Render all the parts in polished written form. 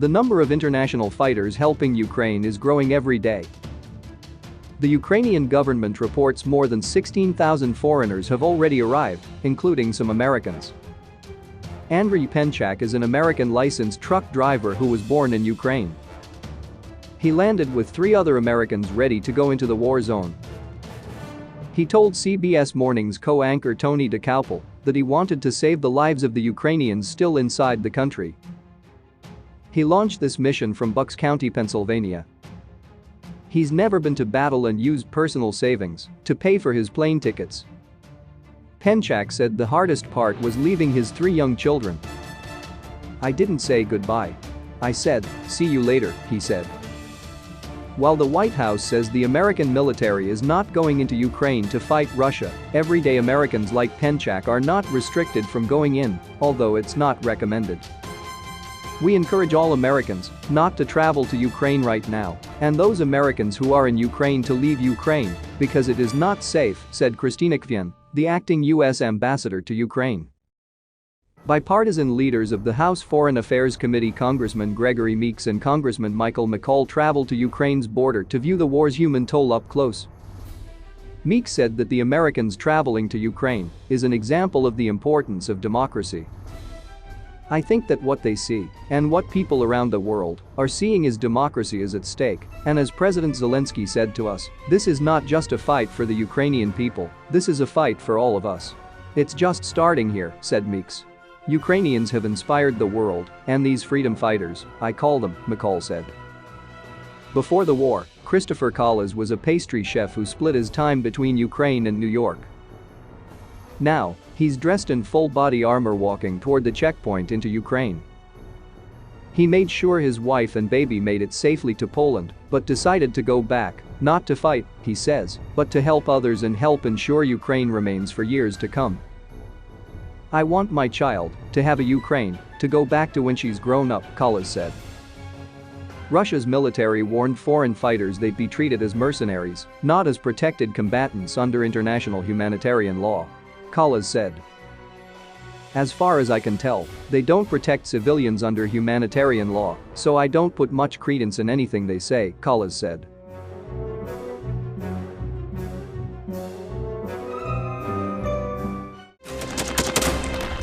The number of international fighters helping Ukraine is growing every day. The Ukrainian government reports more than 16,000 foreigners have already arrived, including some Americans. Andriy Penchak is an American licensed truck driver who was born in Ukraine. He landed with 3 other Americans ready to go into the war zone. He told CBS Morning's co-anchor Tony DeCaupel that he wanted to save the lives of the Ukrainians still inside the country. He launched this mission from Bucks County, Pennsylvania. He's never been to battle and used personal savings to pay for his plane tickets. Penchak said the hardest part was leaving his 3 young children. "I didn't say goodbye. I said, see you later," he said. While the White House says the American military is not going into Ukraine to fight Russia, everyday Americans like Penchak are not restricted from going in, although it's not recommended. "We encourage all Americans not to travel to Ukraine right now, and those Americans who are in Ukraine to leave Ukraine because it is not safe," said Kristina Kvien, the acting U.S. ambassador to Ukraine. Bipartisan leaders of the House Foreign Affairs Committee, Congressman Gregory Meeks and Congressman Michael McCaul, traveled to Ukraine's border to view the war's human toll up close. Meeks said that the Americans traveling to Ukraine is an example of the importance of democracy. "I think that what they see and what people around the world are seeing is democracy is at stake, and as President Zelensky said to us, this is not just a fight for the Ukrainian people, this is a fight for all of us. It's just starting here," said Meeks. "Ukrainians have inspired the world, and these freedom fighters, I call them," McCall said. Before the war, Christopher Collas was a pastry chef who split his time between Ukraine and New York. Now, he's dressed in full-body armor walking toward the checkpoint into Ukraine. He made sure his wife and baby made it safely to Poland, but decided to go back, not to fight, he says, but to help others and help ensure Ukraine remains for years to come. "I want my child to have a Ukraine to go back to when she's grown up," Collas said. Russia's military warned foreign fighters they'd be treated as mercenaries, not as protected combatants under international humanitarian law. Collas said. "As far as I can tell, they don't protect civilians under humanitarian law, so I don't put much credence in anything they say," Collas said.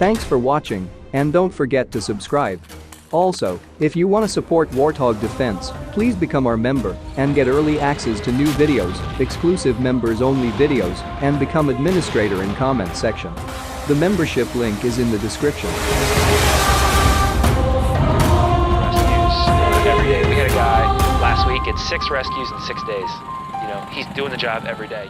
Thanks for watching, and don't forget to subscribe. Also, if you want to support Warthog Defense, please become our member and get early access to new videos, exclusive members-only videos, and become administrator in comment section. The membership link is in the description. Rescues every day. We had a guy last week at 6 rescues in 6 days. He's doing the job every day.